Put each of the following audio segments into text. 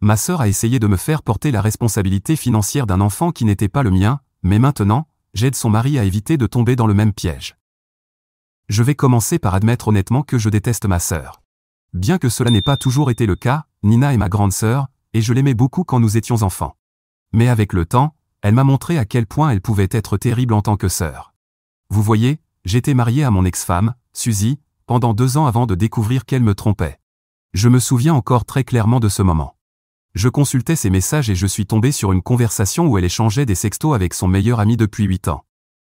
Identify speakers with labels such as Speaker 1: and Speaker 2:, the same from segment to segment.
Speaker 1: Ma sœur a essayé de me faire porter la responsabilité financière d'un enfant qui n'était pas le mien, mais maintenant, j'aide son mari à éviter de tomber dans le même piège. Je vais commencer par admettre honnêtement que je déteste ma sœur. Bien que cela n'ait pas toujours été le cas, Nina est ma grande sœur, et je l'aimais beaucoup quand nous étions enfants. Mais avec le temps, elle m'a montré à quel point elle pouvait être terrible en tant que sœur. Vous voyez, j'étais marié à mon ex-femme, Suzy, pendant 2 ans avant de découvrir qu'elle me trompait. Je me souviens encore très clairement de ce moment. Je consultais ses messages et je suis tombé sur une conversation où elle échangeait des sextos avec son meilleur ami depuis 8 ans.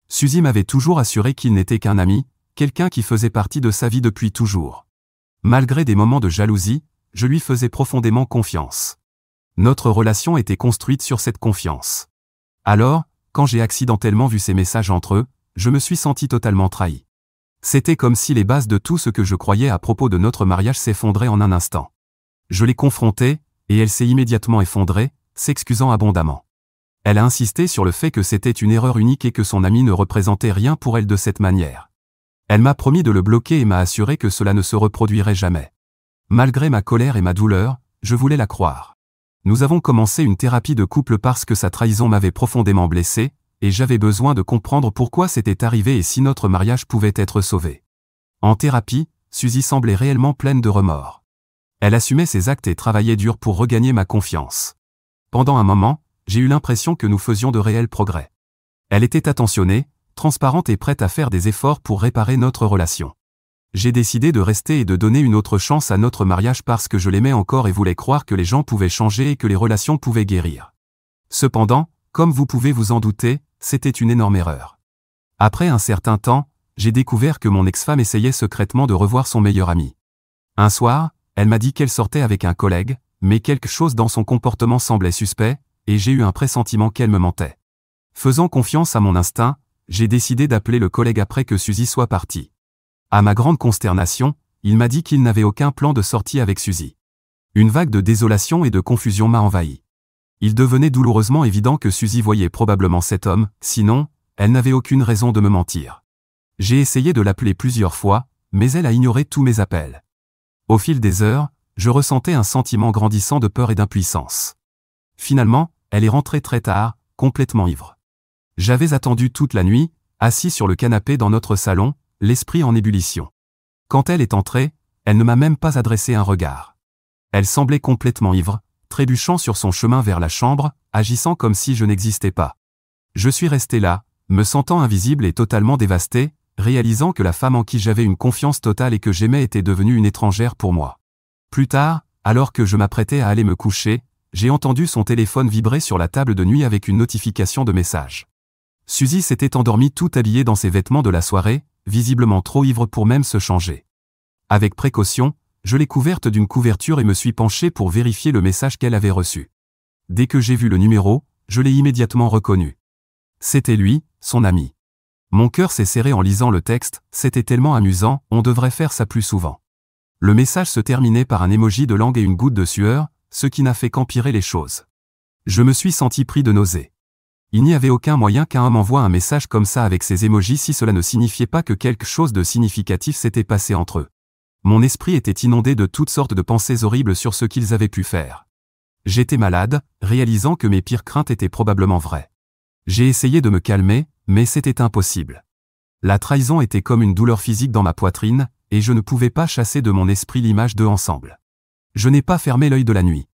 Speaker 1: Suzy m'avait toujours assuré qu'il n'était qu'un ami, quelqu'un qui faisait partie de sa vie depuis toujours. Malgré des moments de jalousie, je lui faisais profondément confiance. Notre relation était construite sur cette confiance. Alors, quand j'ai accidentellement vu ces messages entre eux, je me suis senti totalement trahi. C'était comme si les bases de tout ce que je croyais à propos de notre mariage s'effondraient en un instant. Je l'ai confrontée, et elle s'est immédiatement effondrée, s'excusant abondamment. Elle a insisté sur le fait que c'était une erreur unique et que son ami ne représentait rien pour elle de cette manière. Elle m'a promis de le bloquer et m'a assuré que cela ne se reproduirait jamais. Malgré ma colère et ma douleur, je voulais la croire. Nous avons commencé une thérapie de couple parce que sa trahison m'avait profondément blessé, et j'avais besoin de comprendre pourquoi c'était arrivé et si notre mariage pouvait être sauvé. En thérapie, Suzy semblait réellement pleine de remords. Elle assumait ses actes et travaillait dur pour regagner ma confiance. Pendant un moment, j'ai eu l'impression que nous faisions de réels progrès. Elle était attentionnée, transparente et prête à faire des efforts pour réparer notre relation. J'ai décidé de rester et de donner une autre chance à notre mariage parce que je l'aimais encore et voulais croire que les gens pouvaient changer et que les relations pouvaient guérir. Cependant, comme vous pouvez vous en douter, c'était une énorme erreur. Après un certain temps, j'ai découvert que mon ex-femme essayait secrètement de revoir son meilleur ami. Un soir, elle m'a dit qu'elle sortait avec un collègue, mais quelque chose dans son comportement semblait suspect, et j'ai eu un pressentiment qu'elle me mentait. Faisant confiance à mon instinct, j'ai décidé d'appeler le collègue après que Suzy soit partie. À ma grande consternation, il m'a dit qu'il n'avait aucun plan de sortie avec Suzy. Une vague de désolation et de confusion m'a envahi. Il devenait douloureusement évident que Suzy voyait probablement cet homme, sinon, elle n'avait aucune raison de me mentir. J'ai essayé de l'appeler plusieurs fois, mais elle a ignoré tous mes appels. Au fil des heures, je ressentais un sentiment grandissant de peur et d'impuissance. Finalement, elle est rentrée très tard, complètement ivre. J'avais attendu toute la nuit, assis sur le canapé dans notre salon, l'esprit en ébullition. Quand elle est entrée, elle ne m'a même pas adressé un regard. Elle semblait complètement ivre, trébuchant sur son chemin vers la chambre, agissant comme si je n'existais pas. Je suis resté là, me sentant invisible et totalement dévasté, réalisant que la femme en qui j'avais une confiance totale et que j'aimais était devenue une étrangère pour moi. Plus tard, alors que je m'apprêtais à aller me coucher, j'ai entendu son téléphone vibrer sur la table de nuit avec une notification de message. Suzy s'était endormie tout habillée dans ses vêtements de la soirée, visiblement trop ivre pour même se changer. Avec précaution, je l'ai couverte d'une couverture et me suis penché pour vérifier le message qu'elle avait reçu. Dès que j'ai vu le numéro, je l'ai immédiatement reconnu. C'était lui, son ami. Mon cœur s'est serré en lisant le texte, c'était tellement amusant, on devrait faire ça plus souvent. Le message se terminait par un emoji de langue et une goutte de sueur, ce qui n'a fait qu'empirer les choses. Je me suis senti pris de nausée. Il n'y avait aucun moyen qu'un homme envoie un message comme ça avec ces emojis si cela ne signifiait pas que quelque chose de significatif s'était passé entre eux. Mon esprit était inondé de toutes sortes de pensées horribles sur ce qu'ils avaient pu faire. J'étais malade, réalisant que mes pires craintes étaient probablement vraies. J'ai essayé de me calmer, mais c'était impossible. La trahison était comme une douleur physique dans ma poitrine, et je ne pouvais pas chasser de mon esprit l'image d'eux ensemble. Je n'ai pas fermé l'œil de la nuit.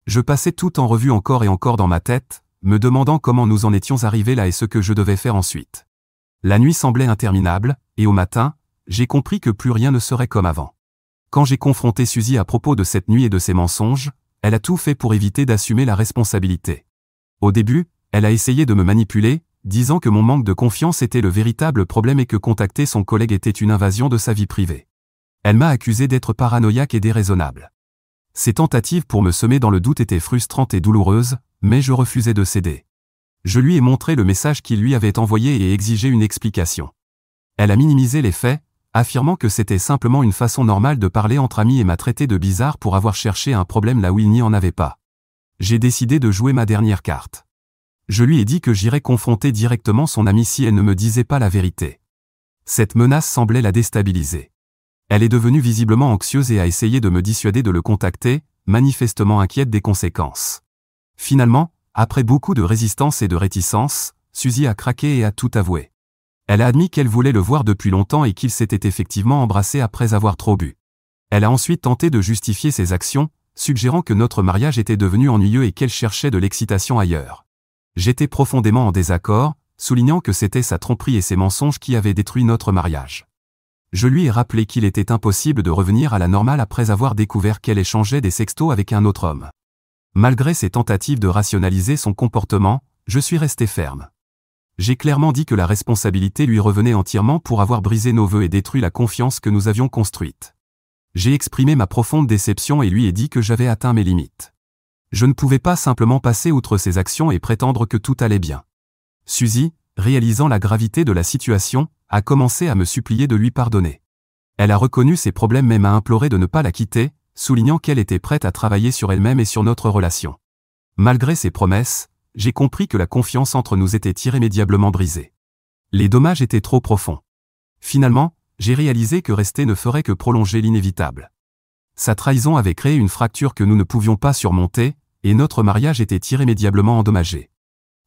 Speaker 1: Je passais tout en revue encore et encore dans ma tête, me demandant comment nous en étions arrivés là et ce que je devais faire ensuite. La nuit semblait interminable, et au matin, j'ai compris que plus rien ne serait comme avant. Quand j'ai confronté Suzy à propos de cette nuit et de ses mensonges, elle a tout fait pour éviter d'assumer la responsabilité. Au début, elle a essayé de me manipuler, disant que mon manque de confiance était le véritable problème et que contacter son collègue était une invasion de sa vie privée. Elle m'a accusé d'être paranoïaque et déraisonnable. Ses tentatives pour me semer dans le doute étaient frustrantes et douloureuses, mais je refusais de céder. Je lui ai montré le message qu'il lui avait envoyé et exigé une explication. Elle a minimisé les faits, affirmant que c'était simplement une façon normale de parler entre amis et m'a traité de bizarre pour avoir cherché un problème là où il n'y en avait pas. J'ai décidé de jouer ma dernière carte. Je lui ai dit que j'irais confronter directement son amie si elle ne me disait pas la vérité. Cette menace semblait la déstabiliser. Elle est devenue visiblement anxieuse et a essayé de me dissuader de le contacter, manifestement inquiète des conséquences. Finalement, après beaucoup de résistance et de réticence, Suzy a craqué et a tout avoué. Elle a admis qu'elle voulait le voir depuis longtemps et qu'ils s'étaient effectivement embrassés après avoir trop bu. Elle a ensuite tenté de justifier ses actions, suggérant que notre mariage était devenu ennuyeux et qu'elle cherchait de l'excitation ailleurs. J'étais profondément en désaccord, soulignant que c'était sa tromperie et ses mensonges qui avaient détruit notre mariage. Je lui ai rappelé qu'il était impossible de revenir à la normale après avoir découvert qu'elle échangeait des sextos avec un autre homme. Malgré ses tentatives de rationaliser son comportement, je suis resté ferme. J'ai clairement dit que la responsabilité lui revenait entièrement pour avoir brisé nos vœux et détruit la confiance que nous avions construite. J'ai exprimé ma profonde déception et lui ai dit que j'avais atteint mes limites. Je ne pouvais pas simplement passer outre ses actions et prétendre que tout allait bien. Suzy, réalisant la gravité de la situation, a commencé à me supplier de lui pardonner. Elle a reconnu ses problèmes mais m'a imploré de ne pas la quitter, soulignant qu'elle était prête à travailler sur elle-même et sur notre relation. Malgré ses promesses, j'ai compris que la confiance entre nous était irrémédiablement brisée. Les dommages étaient trop profonds. Finalement, j'ai réalisé que rester ne ferait que prolonger l'inévitable. Sa trahison avait créé une fracture que nous ne pouvions pas surmonter, et notre mariage était irrémédiablement endommagé.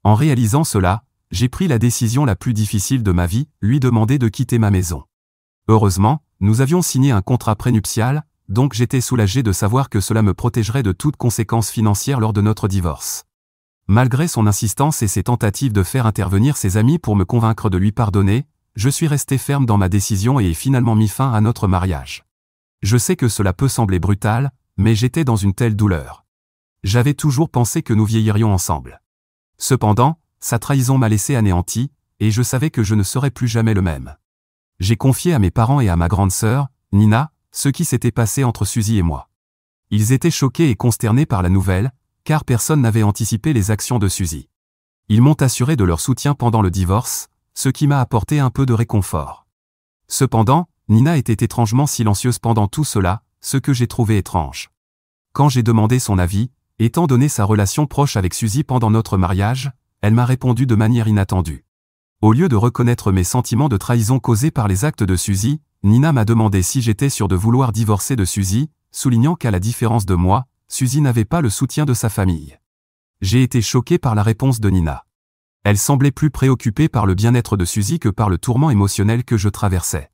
Speaker 1: En réalisant cela, j'ai pris la décision la plus difficile de ma vie, lui demander de quitter ma maison. Heureusement, nous avions signé un contrat prénuptial, donc j'étais soulagé de savoir que cela me protégerait de toute conséquence financière lors de notre divorce. Malgré son insistance et ses tentatives de faire intervenir ses amis pour me convaincre de lui pardonner, je suis resté ferme dans ma décision et ai finalement mis fin à notre mariage. Je sais que cela peut sembler brutal, mais j'étais dans une telle douleur. J'avais toujours pensé que nous vieillirions ensemble. Cependant, sa trahison m'a laissé anéanti, et je savais que je ne serais plus jamais le même. J'ai confié à mes parents et à ma grande sœur, Nina, ce qui s'était passé entre Suzy et moi. Ils étaient choqués et consternés par la nouvelle, car personne n'avait anticipé les actions de Suzy. Ils m'ont assuré de leur soutien pendant le divorce, ce qui m'a apporté un peu de réconfort. Cependant, Nina était étrangement silencieuse pendant tout cela, ce que j'ai trouvé étrange. Quand j'ai demandé son avis, étant donné sa relation proche avec Suzy pendant notre mariage, elle m'a répondu de manière inattendue. Au lieu de reconnaître mes sentiments de trahison causés par les actes de Suzy, Nina m'a demandé si j'étais sûr de vouloir divorcer de Suzy, soulignant qu'à la différence de moi, Suzy n'avait pas le soutien de sa famille. J'ai été choqué par la réponse de Nina. Elle semblait plus préoccupée par le bien-être de Suzy que par le tourment émotionnel que je traversais.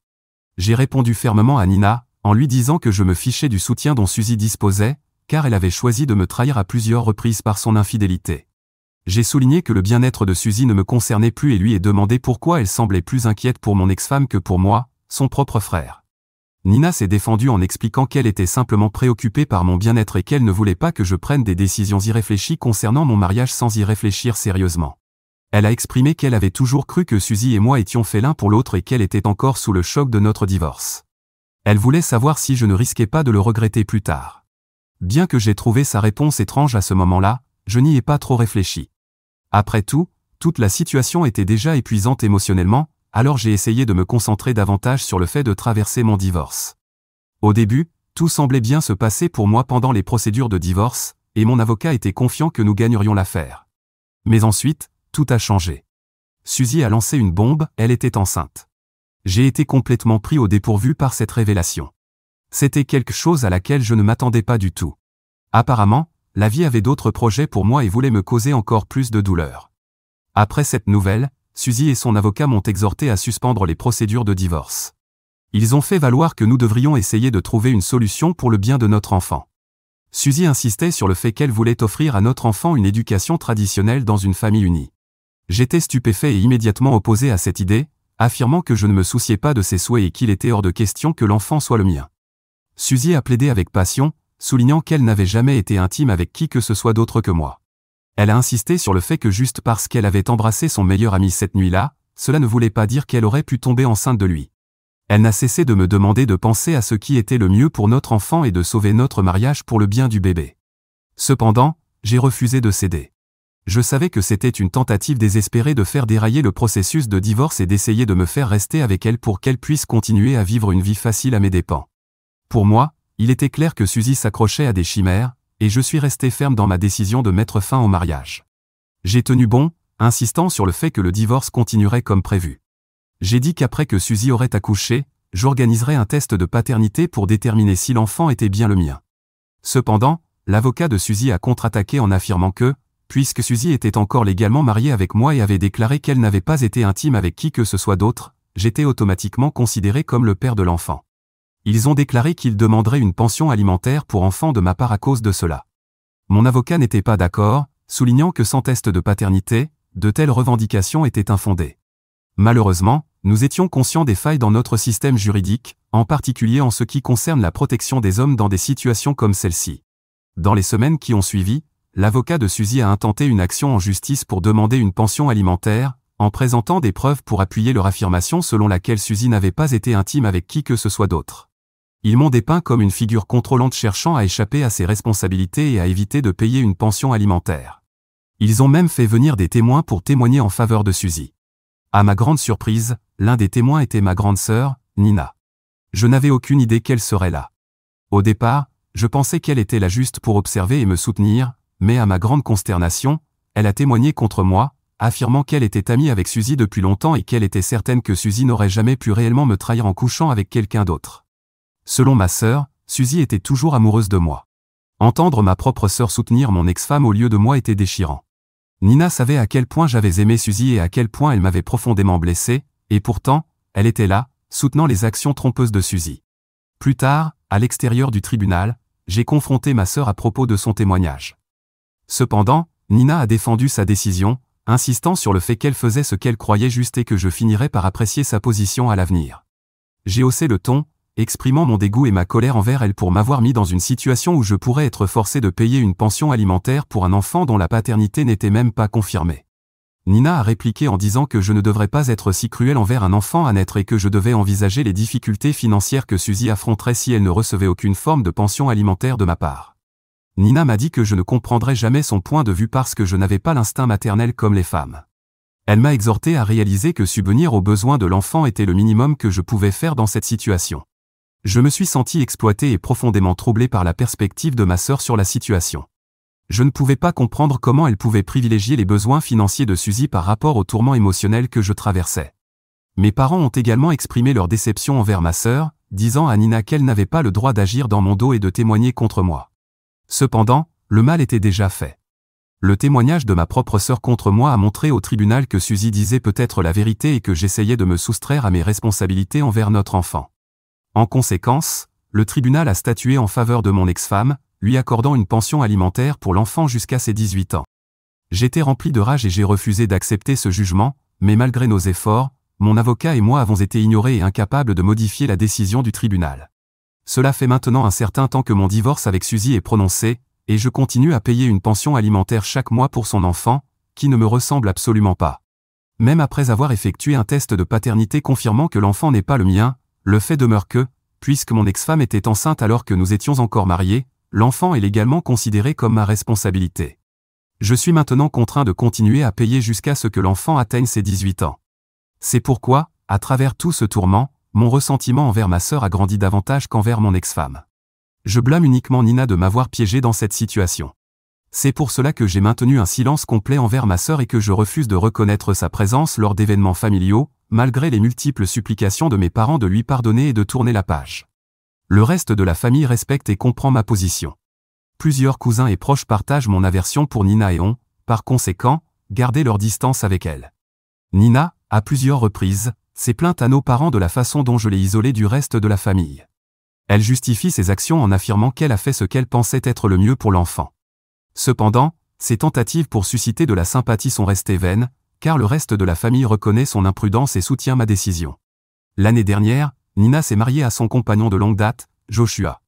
Speaker 1: J'ai répondu fermement à Nina, en lui disant que je me fichais du soutien dont Suzy disposait, car elle avait choisi de me trahir à plusieurs reprises par son infidélité. J'ai souligné que le bien-être de Suzy ne me concernait plus et lui ai demandé pourquoi elle semblait plus inquiète pour mon ex-femme que pour moi, son propre frère. Nina s'est défendue en expliquant qu'elle était simplement préoccupée par mon bien-être et qu'elle ne voulait pas que je prenne des décisions irréfléchies concernant mon mariage sans y réfléchir sérieusement. Elle a exprimé qu'elle avait toujours cru que Suzy et moi étions faits l'un pour l'autre et qu'elle était encore sous le choc de notre divorce. Elle voulait savoir si je ne risquais pas de le regretter plus tard. Bien que j'ai trouvé sa réponse étrange à ce moment-là, je n'y ai pas trop réfléchi. Après tout, toute la situation était déjà épuisante émotionnellement, alors j'ai essayé de me concentrer davantage sur le fait de traverser mon divorce. Au début, tout semblait bien se passer pour moi pendant les procédures de divorce, et mon avocat était confiant que nous gagnerions l'affaire. Mais ensuite, tout a changé. Suzy a lancé une bombe, elle était enceinte. J'ai été complètement pris au dépourvu par cette révélation. C'était quelque chose à laquelle je ne m'attendais pas du tout. Apparemment, la vie avait d'autres projets pour moi et voulait me causer encore plus de douleur. Après cette nouvelle, Suzy et son avocat m'ont exhorté à suspendre les procédures de divorce. Ils ont fait valoir que nous devrions essayer de trouver une solution pour le bien de notre enfant. Suzy insistait sur le fait qu'elle voulait offrir à notre enfant une éducation traditionnelle dans une famille unie. J'étais stupéfait et immédiatement opposé à cette idée, affirmant que je ne me souciais pas de ses souhaits et qu'il était hors de question que l'enfant soit le mien. Suzy a plaidé avec passion, soulignant qu'elle n'avait jamais été intime avec qui que ce soit d'autre que moi. Elle a insisté sur le fait que juste parce qu'elle avait embrassé son meilleur ami cette nuit-là, cela ne voulait pas dire qu'elle aurait pu tomber enceinte de lui. Elle n'a cessé de me demander de penser à ce qui était le mieux pour notre enfant et de sauver notre mariage pour le bien du bébé. Cependant, j'ai refusé de céder. Je savais que c'était une tentative désespérée de faire dérailler le processus de divorce et d'essayer de me faire rester avec elle pour qu'elle puisse continuer à vivre une vie facile à mes dépens. Pour moi, il était clair que Suzy s'accrochait à des chimères, et je suis resté ferme dans ma décision de mettre fin au mariage. J'ai tenu bon, insistant sur le fait que le divorce continuerait comme prévu. J'ai dit qu'après que Suzy aurait accouché, j'organiserais un test de paternité pour déterminer si l'enfant était bien le mien. Cependant, l'avocat de Suzy a contre-attaqué en affirmant que, puisque Suzy était encore légalement mariée avec moi et avait déclaré qu'elle n'avait pas été intime avec qui que ce soit d'autre, j'étais automatiquement considéré comme le père de l'enfant. Ils ont déclaré qu'ils demanderaient une pension alimentaire pour enfant de ma part à cause de cela. Mon avocat n'était pas d'accord, soulignant que sans test de paternité, de telles revendications étaient infondées. Malheureusement, nous étions conscients des failles dans notre système juridique, en particulier en ce qui concerne la protection des hommes dans des situations comme celle-ci. Dans les semaines qui ont suivi, l'avocat de Suzy a intenté une action en justice pour demander une pension alimentaire, en présentant des preuves pour appuyer leur affirmation selon laquelle Suzy n'avait pas été intime avec qui que ce soit d'autre. Ils m'ont dépeint comme une figure contrôlante cherchant à échapper à ses responsabilités et à éviter de payer une pension alimentaire. Ils ont même fait venir des témoins pour témoigner en faveur de Suzy. À ma grande surprise, l'un des témoins était ma grande sœur, Nina. Je n'avais aucune idée qu'elle serait là. Au départ, je pensais qu'elle était là juste pour observer et me soutenir, mais à ma grande consternation, elle a témoigné contre moi, affirmant qu'elle était amie avec Suzy depuis longtemps et qu'elle était certaine que Suzy n'aurait jamais pu réellement me trahir en couchant avec quelqu'un d'autre. Selon ma sœur, Suzy était toujours amoureuse de moi. Entendre ma propre sœur soutenir mon ex-femme au lieu de moi était déchirant. Nina savait à quel point j'avais aimé Suzy et à quel point elle m'avait profondément blessé, et pourtant, elle était là, soutenant les actions trompeuses de Suzy. Plus tard, à l'extérieur du tribunal, j'ai confronté ma sœur à propos de son témoignage. Cependant, Nina a défendu sa décision, insistant sur le fait qu'elle faisait ce qu'elle croyait juste et que je finirais par apprécier sa position à l'avenir. J'ai haussé le ton, exprimant mon dégoût et ma colère envers elle pour m'avoir mis dans une situation où je pourrais être forcé de payer une pension alimentaire pour un enfant dont la paternité n'était même pas confirmée. Nina a répliqué en disant que je ne devrais pas être si cruel envers un enfant à naître et que je devais envisager les difficultés financières que Suzy affronterait si elle ne recevait aucune forme de pension alimentaire de ma part. Nina m'a dit que je ne comprendrais jamais son point de vue parce que je n'avais pas l'instinct maternel comme les femmes. Elle m'a exhorté à réaliser que subvenir aux besoins de l'enfant était le minimum que je pouvais faire dans cette situation. Je me suis senti exploité et profondément troublé par la perspective de ma sœur sur la situation. Je ne pouvais pas comprendre comment elle pouvait privilégier les besoins financiers de Suzy par rapport au tourment émotionnel que je traversais. Mes parents ont également exprimé leur déception envers ma sœur, disant à Nina qu'elle n'avait pas le droit d'agir dans mon dos et de témoigner contre moi. Cependant, le mal était déjà fait. Le témoignage de ma propre sœur contre moi a montré au tribunal que Suzy disait peut-être la vérité et que j'essayais de me soustraire à mes responsabilités envers notre enfant. En conséquence, le tribunal a statué en faveur de mon ex-femme, lui accordant une pension alimentaire pour l'enfant jusqu'à ses 18 ans. J'étais rempli de rage et j'ai refusé d'accepter ce jugement, mais malgré nos efforts, mon avocat et moi avons été ignorés et incapables de modifier la décision du tribunal. Cela fait maintenant un certain temps que mon divorce avec Suzy est prononcé, et je continue à payer une pension alimentaire chaque mois pour son enfant, qui ne me ressemble absolument pas. Même après avoir effectué un test de paternité confirmant que l'enfant n'est pas le mien, le fait demeure que, puisque mon ex-femme était enceinte alors que nous étions encore mariés, l'enfant est légalement considéré comme ma responsabilité. Je suis maintenant contraint de continuer à payer jusqu'à ce que l'enfant atteigne ses 18 ans. C'est pourquoi, à travers tout ce tourment, mon ressentiment envers ma sœur a grandi davantage qu'envers mon ex-femme. Je blâme uniquement Nina de m'avoir piégé dans cette situation. C'est pour cela que j'ai maintenu un silence complet envers ma sœur et que je refuse de reconnaître sa présence lors d'événements familiaux, malgré les multiples supplications de mes parents de lui pardonner et de tourner la page. Le reste de la famille respecte et comprend ma position. Plusieurs cousins et proches partagent mon aversion pour Nina et ont, par conséquent, gardé leur distance avec elle. Nina, à plusieurs reprises, s'est plainte à nos parents de la façon dont je l'ai isolée du reste de la famille. Elle justifie ses actions en affirmant qu'elle a fait ce qu'elle pensait être le mieux pour l'enfant. Cependant, ses tentatives pour susciter de la sympathie sont restées vaines, car le reste de la famille reconnaît son imprudence et soutient ma décision. L'année dernière, Nina s'est mariée à son compagnon de longue date, Joshua.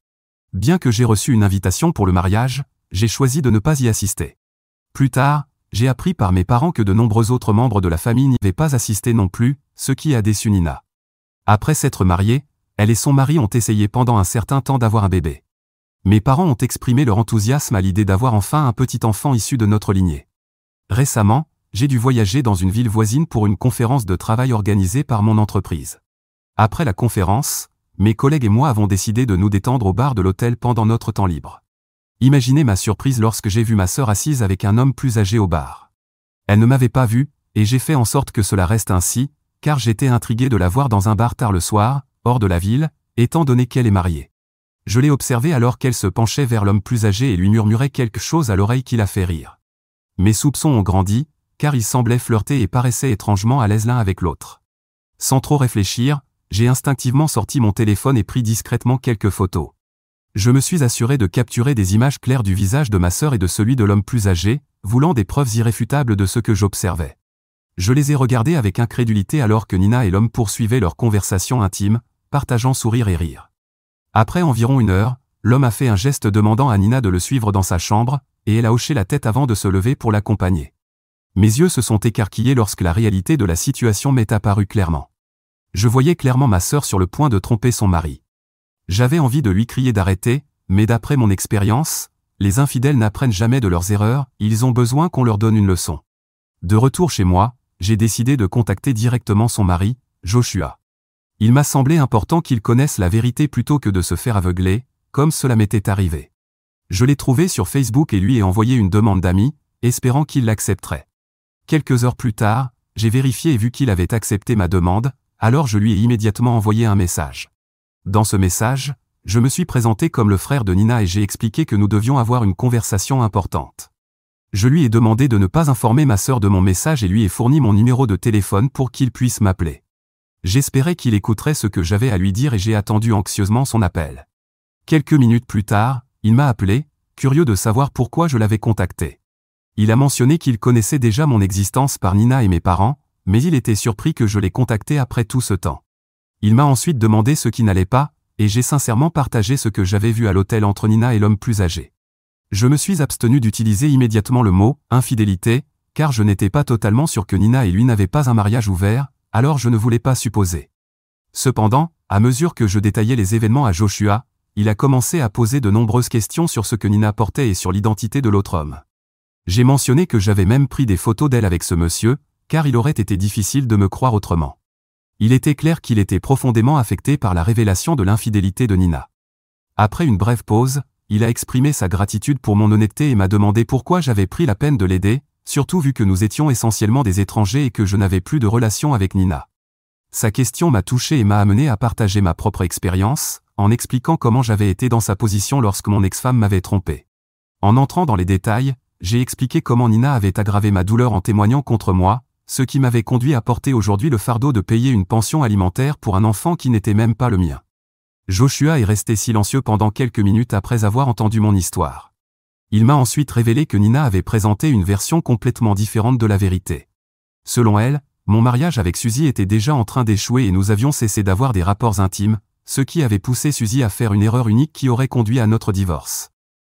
Speaker 1: Bien que j'ai reçu une invitation pour le mariage, j'ai choisi de ne pas y assister. Plus tard, j'ai appris par mes parents que de nombreux autres membres de la famille n'y avaient pas assisté non plus, ce qui a déçu Nina. Après s'être mariée, elle et son mari ont essayé pendant un certain temps d'avoir un bébé. Mes parents ont exprimé leur enthousiasme à l'idée d'avoir enfin un petit enfant issu de notre lignée. Récemment, j'ai dû voyager dans une ville voisine pour une conférence de travail organisée par mon entreprise. Après la conférence, mes collègues et moi avons décidé de nous détendre au bar de l'hôtel pendant notre temps libre. Imaginez ma surprise lorsque j'ai vu ma sœur assise avec un homme plus âgé au bar. Elle ne m'avait pas vu, et j'ai fait en sorte que cela reste ainsi, car j'étais intrigué de la voir dans un bar tard le soir, hors de la ville, étant donné qu'elle est mariée. Je l'ai observée alors qu'elle se penchait vers l'homme plus âgé et lui murmurait quelque chose à l'oreille qui la fait rire. Mes soupçons ont grandi, car ils semblaient flirter et paraissaient étrangement à l'aise l'un avec l'autre. Sans trop réfléchir, j'ai instinctivement sorti mon téléphone et pris discrètement quelques photos. Je me suis assuré de capturer des images claires du visage de ma sœur et de celui de l'homme plus âgé, voulant des preuves irréfutables de ce que j'observais. Je les ai regardés avec incrédulité alors que Nina et l'homme poursuivaient leur conversation intime, partageant sourire et rire. Après environ 1 heure, l'homme a fait un geste demandant à Nina de le suivre dans sa chambre, et elle a hoché la tête avant de se lever pour l'accompagner. Mes yeux se sont écarquillés lorsque la réalité de la situation m'est apparue clairement. Je voyais clairement ma sœur sur le point de tromper son mari. J'avais envie de lui crier d'arrêter, mais d'après mon expérience, les infidèles n'apprennent jamais de leurs erreurs, ils ont besoin qu'on leur donne une leçon. De retour chez moi, j'ai décidé de contacter directement son mari, Joshua. Il m'a semblé important qu'il connaisse la vérité plutôt que de se faire aveugler, comme cela m'était arrivé. Je l'ai trouvé sur Facebook et lui ai envoyé une demande d'amis, espérant qu'il l'accepterait. Quelques heures plus tard, j'ai vérifié et vu qu'il avait accepté ma demande, alors je lui ai immédiatement envoyé un message. Dans ce message, je me suis présenté comme le frère de Nina et j'ai expliqué que nous devions avoir une conversation importante. Je lui ai demandé de ne pas informer ma sœur de mon message et lui ai fourni mon numéro de téléphone pour qu'il puisse m'appeler. J'espérais qu'il écouterait ce que j'avais à lui dire et j'ai attendu anxieusement son appel. Quelques minutes plus tard, il m'a appelé, curieux de savoir pourquoi je l'avais contacté. Il a mentionné qu'il connaissait déjà mon existence par Nina et mes parents, mais il était surpris que je l'ai contacté après tout ce temps. Il m'a ensuite demandé ce qui n'allait pas, et j'ai sincèrement partagé ce que j'avais vu à l'hôtel entre Nina et l'homme plus âgé. Je me suis abstenu d'utiliser immédiatement le mot « infidélité », car je n'étais pas totalement sûr que Nina et lui n'avaient pas un mariage ouvert, alors je ne voulais pas supposer. Cependant, à mesure que je détaillais les événements à Joshua, il a commencé à poser de nombreuses questions sur ce que Nina portait et sur l'identité de l'autre homme. J'ai mentionné que j'avais même pris des photos d'elle avec ce monsieur, car il aurait été difficile de me croire autrement. Il était clair qu'il était profondément affecté par la révélation de l'infidélité de Nina. Après une brève pause, il a exprimé sa gratitude pour mon honnêteté et m'a demandé pourquoi j'avais pris la peine de l'aider, surtout vu que nous étions essentiellement des étrangers et que je n'avais plus de relation avec Nina. Sa question m'a touché et m'a amené à partager ma propre expérience, en expliquant comment j'avais été dans sa position lorsque mon ex-femme m'avait trompé. En entrant dans les détails, j'ai expliqué comment Nina avait aggravé ma douleur en témoignant contre moi, ce qui m'avait conduit à porter aujourd'hui le fardeau de payer une pension alimentaire pour un enfant qui n'était même pas le mien. Joshua est resté silencieux pendant quelques minutes après avoir entendu mon histoire. Il m'a ensuite révélé que Nina avait présenté une version complètement différente de la vérité. Selon elle, mon mariage avec Suzy était déjà en train d'échouer et nous avions cessé d'avoir des rapports intimes, ce qui avait poussé Suzy à faire une erreur unique qui aurait conduit à notre divorce.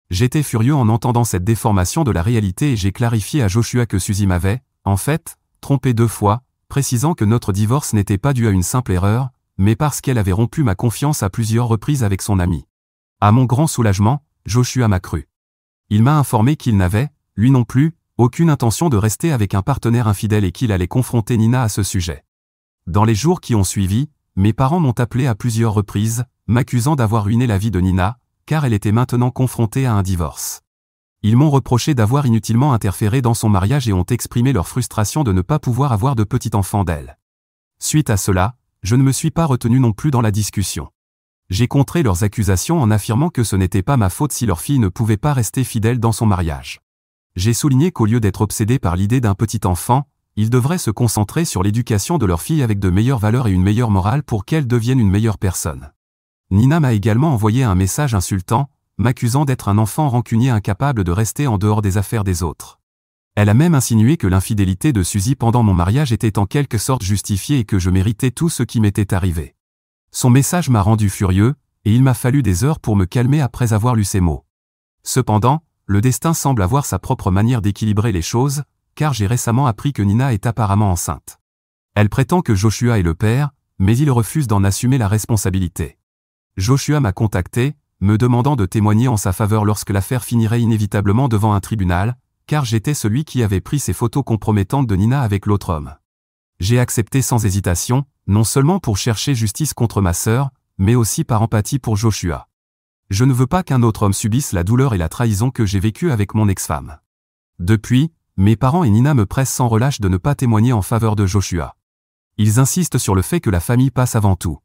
Speaker 1: J'étais furieux en entendant cette déformation de la réalité et j'ai clarifié à Joshua que Suzy m'avait, en fait, trompé 2 fois, précisant que notre divorce n'était pas dû à une simple erreur, mais parce qu'elle avait rompu ma confiance à plusieurs reprises avec son ami. À mon grand soulagement, Joshua m'a cru. Il m'a informé qu'il n'avait, lui non plus, aucune intention de rester avec un partenaire infidèle et qu'il allait confronter Nina à ce sujet. Dans les jours qui ont suivi, mes parents m'ont appelé à plusieurs reprises, m'accusant d'avoir ruiné la vie de Nina, car elle était maintenant confrontée à un divorce. Ils m'ont reproché d'avoir inutilement interféré dans son mariage et ont exprimé leur frustration de ne pas pouvoir avoir de petit enfant d'elle. Suite à cela, je ne me suis pas retenu non plus dans la discussion. J'ai contré leurs accusations en affirmant que ce n'était pas ma faute si leur fille ne pouvait pas rester fidèle dans son mariage. J'ai souligné qu'au lieu d'être obsédés par l'idée d'un petit enfant, ils devraient se concentrer sur l'éducation de leur fille avec de meilleures valeurs et une meilleure morale pour qu'elle devienne une meilleure personne. Nina m'a également envoyé un message insultant, m'accusant d'être un enfant rancunier incapable de rester en dehors des affaires des autres. Elle a même insinué que l'infidélité de Suzy pendant mon mariage était en quelque sorte justifiée et que je méritais tout ce qui m'était arrivé. Son message m'a rendu furieux, et il m'a fallu des heures pour me calmer après avoir lu ces mots. Cependant, le destin semble avoir sa propre manière d'équilibrer les choses, car j'ai récemment appris que Nina est apparemment enceinte. Elle prétend que Joshua est le père, mais il refuse d'en assumer la responsabilité. Joshua m'a contacté, me demandant de témoigner en sa faveur lorsque l'affaire finirait inévitablement devant un tribunal, car j'étais celui qui avait pris ces photos compromettantes de Nina avec l'autre homme. J'ai accepté sans hésitation, non seulement pour chercher justice contre ma sœur, mais aussi par empathie pour Joshua. Je ne veux pas qu'un autre homme subisse la douleur et la trahison que j'ai vécue avec mon ex-femme. Depuis, mes parents et Nina me pressent sans relâche de ne pas témoigner en faveur de Joshua. Ils insistent sur le fait que la famille passe avant tout.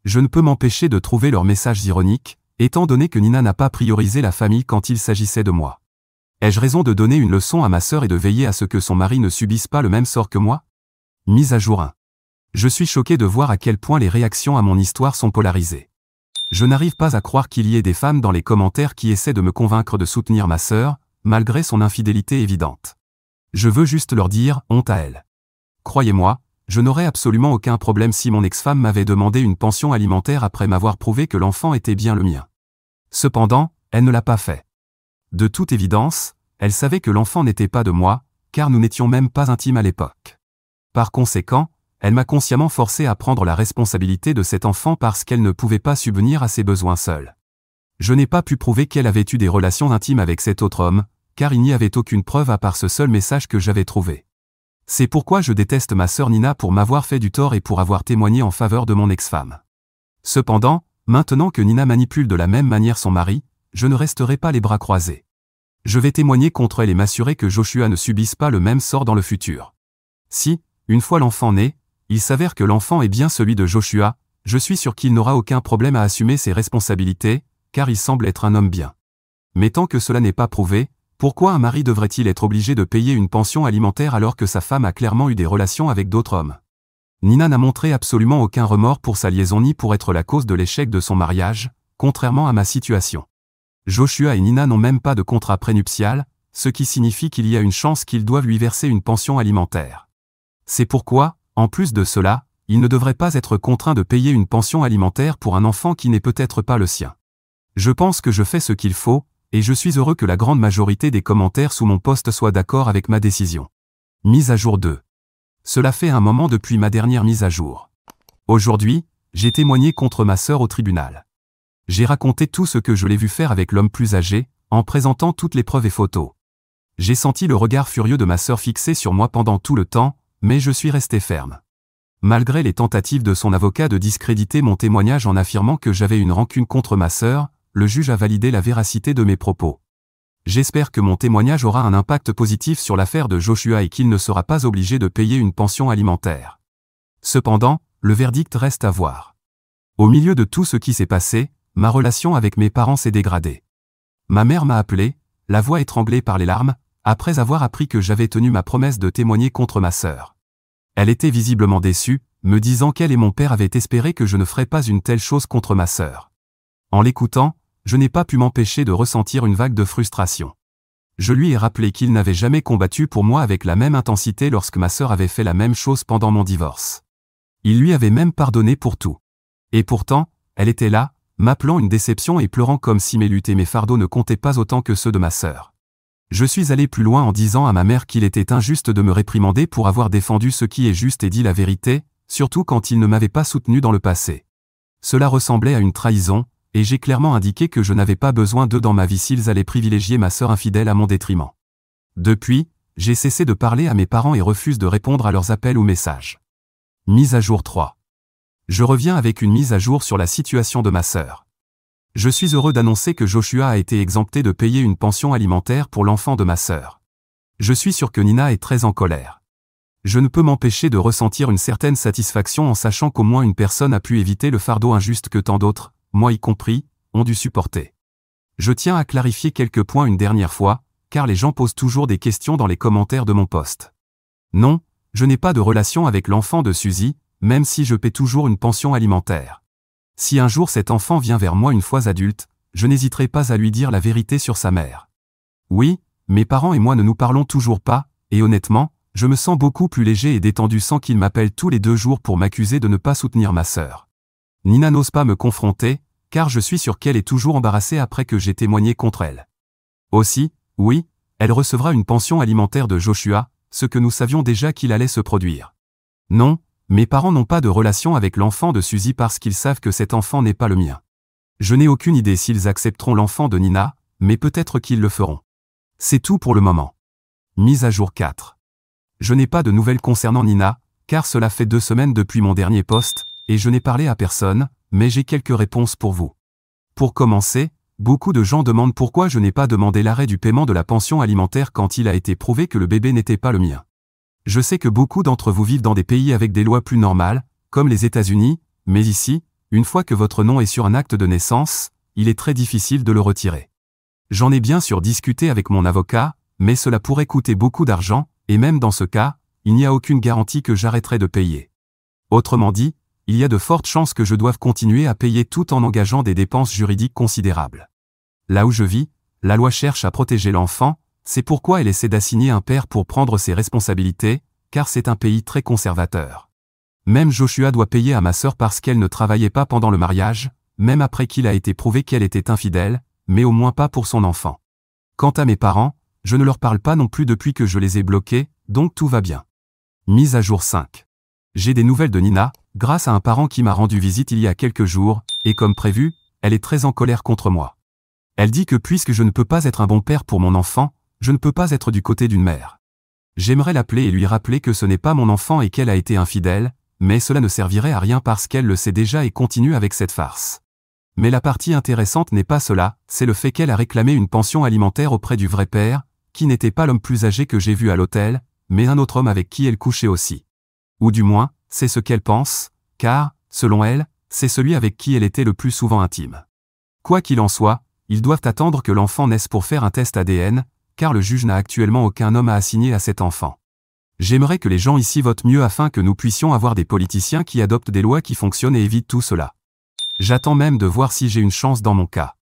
Speaker 1: Je ne peux m'empêcher de trouver leurs messages ironiques, étant donné que Nina n'a pas priorisé la famille quand il s'agissait de moi. Ai-je raison de donner une leçon à ma sœur et de veiller à ce que son mari ne subisse pas le même sort que moi? Mise à jour 1. Je suis choqué de voir à quel point les réactions à mon histoire sont polarisées. Je n'arrive pas à croire qu'il y ait des femmes dans les commentaires qui essaient de me convaincre de soutenir ma sœur, malgré son infidélité évidente. Je veux juste leur dire, honte à elle. Croyez-moi, je n'aurais absolument aucun problème si mon ex-femme m'avait demandé une pension alimentaire après m'avoir prouvé que l'enfant était bien le mien. Cependant, elle ne l'a pas fait. De toute évidence, elle savait que l'enfant n'était pas de moi, car nous n'étions même pas intimes à l'époque. Par conséquent, elle m'a consciemment forcé à prendre la responsabilité de cet enfant parce qu'elle ne pouvait pas subvenir à ses besoins seule. Je n'ai pas pu prouver qu'elle avait eu des relations intimes avec cet autre homme, car il n'y avait aucune preuve à part ce seul message que j'avais trouvé. C'est pourquoi je déteste ma sœur Nina pour m'avoir fait du tort et pour avoir témoigné en faveur de mon ex-femme. Cependant, maintenant que Nina manipule de la même manière son mari, je ne resterai pas les bras croisés. Je vais témoigner contre elle et m'assurer que Joshua ne subisse pas le même sort dans le futur. Si, une fois l'enfant né, il s'avère que l'enfant est bien celui de Joshua, je suis sûr qu'il n'aura aucun problème à assumer ses responsabilités, car il semble être un homme bien. Mais tant que cela n'est pas prouvé, pourquoi un mari devrait-il être obligé de payer une pension alimentaire alors que sa femme a clairement eu des relations avec d'autres hommes? Nina n'a montré absolument aucun remords pour sa liaison ni pour être la cause de l'échec de son mariage, contrairement à ma situation. Joshua et Nina n'ont même pas de contrat prénuptial, ce qui signifie qu'il y a une chance qu'ils doivent lui verser une pension alimentaire. C'est pourquoi, en plus de cela, il ne devrait pas être contraint de payer une pension alimentaire pour un enfant qui n'est peut-être pas le sien. Je pense que je fais ce qu'il faut, et je suis heureux que la grande majorité des commentaires sous mon post soient d'accord avec ma décision. Mise à jour 2. Cela fait un moment depuis ma dernière mise à jour. Aujourd'hui, j'ai témoigné contre ma sœur au tribunal. J'ai raconté tout ce que je l'ai vu faire avec l'homme plus âgé, en présentant toutes les preuves et photos. J'ai senti le regard furieux de ma sœur fixé sur moi pendant tout le temps, mais je suis resté ferme. Malgré les tentatives de son avocat de discréditer mon témoignage en affirmant que j'avais une rancune contre ma sœur, le juge a validé la véracité de mes propos. J'espère que mon témoignage aura un impact positif sur l'affaire de Joshua et qu'il ne sera pas obligé de payer une pension alimentaire. Cependant, le verdict reste à voir. Au milieu de tout ce qui s'est passé, ma relation avec mes parents s'est dégradée. Ma mère m'a appelé, la voix étranglée par les larmes, après avoir appris que j'avais tenu ma promesse de témoigner contre ma sœur. Elle était visiblement déçue, me disant qu'elle et mon père avaient espéré que je ne ferais pas une telle chose contre ma sœur. En l'écoutant, je n'ai pas pu m'empêcher de ressentir une vague de frustration. Je lui ai rappelé qu'il n'avait jamais combattu pour moi avec la même intensité lorsque ma sœur avait fait la même chose pendant mon divorce. Il lui avait même pardonné pour tout. Et pourtant, elle était là, m'appelant une déception et pleurant comme si mes luttes et mes fardeaux ne comptaient pas autant que ceux de ma sœur. Je suis allé plus loin en disant à ma mère qu'il était injuste de me réprimander pour avoir défendu ce qui est juste et dit la vérité, surtout quand il ne m'avait pas soutenu dans le passé. Cela ressemblait à une trahison, et j'ai clairement indiqué que je n'avais pas besoin d'eux dans ma vie s'ils allaient privilégier ma sœur infidèle à mon détriment. Depuis, j'ai cessé de parler à mes parents et refuse de répondre à leurs appels ou messages. Mise à jour 3. Je reviens avec une mise à jour sur la situation de ma sœur. Je suis heureux d'annoncer que Joshua a été exempté de payer une pension alimentaire pour l'enfant de ma sœur. Je suis sûr que Nina est très en colère. Je ne peux m'empêcher de ressentir une certaine satisfaction en sachant qu'au moins une personne a pu éviter le fardeau injuste que tant d'autres, moi y compris, ont dû supporter. Je tiens à clarifier quelques points une dernière fois, car les gens posent toujours des questions dans les commentaires de mon post. Non, je n'ai pas de relation avec l'enfant de Suzy, même si je paie toujours une pension alimentaire. Si un jour cet enfant vient vers moi une fois adulte, je n'hésiterai pas à lui dire la vérité sur sa mère. Oui, mes parents et moi ne nous parlons toujours pas, et honnêtement, je me sens beaucoup plus léger et détendu sans qu'il m'appelle tous les 2 jours pour m'accuser de ne pas soutenir ma sœur. Nina n'ose pas me confronter, car je suis sûr qu'elle est toujours embarrassée après que j'ai témoigné contre elle. Aussi, oui, elle recevra une pension alimentaire de Joshua, ce que nous savions déjà qu'il allait se produire. Non, mes parents n'ont pas de relation avec l'enfant de Suzy parce qu'ils savent que cet enfant n'est pas le mien. Je n'ai aucune idée s'ils accepteront l'enfant de Nina, mais peut-être qu'ils le feront. C'est tout pour le moment. Mise à jour 4. Je n'ai pas de nouvelles concernant Nina, car cela fait 2 semaines depuis mon dernier post, et je n'ai parlé à personne, mais j'ai quelques réponses pour vous. Pour commencer, beaucoup de gens demandent pourquoi je n'ai pas demandé l'arrêt du paiement de la pension alimentaire quand il a été prouvé que le bébé n'était pas le mien. Je sais que beaucoup d'entre vous vivent dans des pays avec des lois plus normales, comme les États-Unis, mais ici, une fois que votre nom est sur un acte de naissance, il est très difficile de le retirer. J'en ai bien sûr discuté avec mon avocat, mais cela pourrait coûter beaucoup d'argent, et même dans ce cas, il n'y a aucune garantie que j'arrêterai de payer. Autrement dit, il y a de fortes chances que je doive continuer à payer tout en engageant des dépenses juridiques considérables. Là où je vis, la loi cherche à protéger l'enfant, c'est pourquoi elle essaie d'assigner un père pour prendre ses responsabilités, car c'est un pays très conservateur. Même Joshua doit payer à ma sœur parce qu'elle ne travaillait pas pendant le mariage, même après qu'il a été prouvé qu'elle était infidèle, mais au moins pas pour son enfant. Quant à mes parents, je ne leur parle pas non plus depuis que je les ai bloqués, donc tout va bien. Mise à jour 5. J'ai des nouvelles de Nina, grâce à un parent qui m'a rendu visite il y a quelques jours, et comme prévu, elle est très en colère contre moi. Elle dit que puisque je ne peux pas être un bon père pour mon enfant, je ne peux pas être du côté d'une mère. J'aimerais l'appeler et lui rappeler que ce n'est pas mon enfant et qu'elle a été infidèle, mais cela ne servirait à rien parce qu'elle le sait déjà et continue avec cette farce. Mais la partie intéressante n'est pas cela, c'est le fait qu'elle a réclamé une pension alimentaire auprès du vrai père, qui n'était pas l'homme plus âgé que j'ai vu à l'hôtel, mais un autre homme avec qui elle couchait aussi. Ou du moins, c'est ce qu'elle pense, car, selon elle, c'est celui avec qui elle était le plus souvent intime. Quoi qu'il en soit, ils doivent attendre que l'enfant naisse pour faire un test ADN, car le juge n'a actuellement aucun homme à assigner à cet enfant. J'aimerais que les gens ici votent mieux afin que nous puissions avoir des politiciens qui adoptent des lois qui fonctionnent et évitent tout cela. J'attends même de voir si j'ai une chance dans mon cas.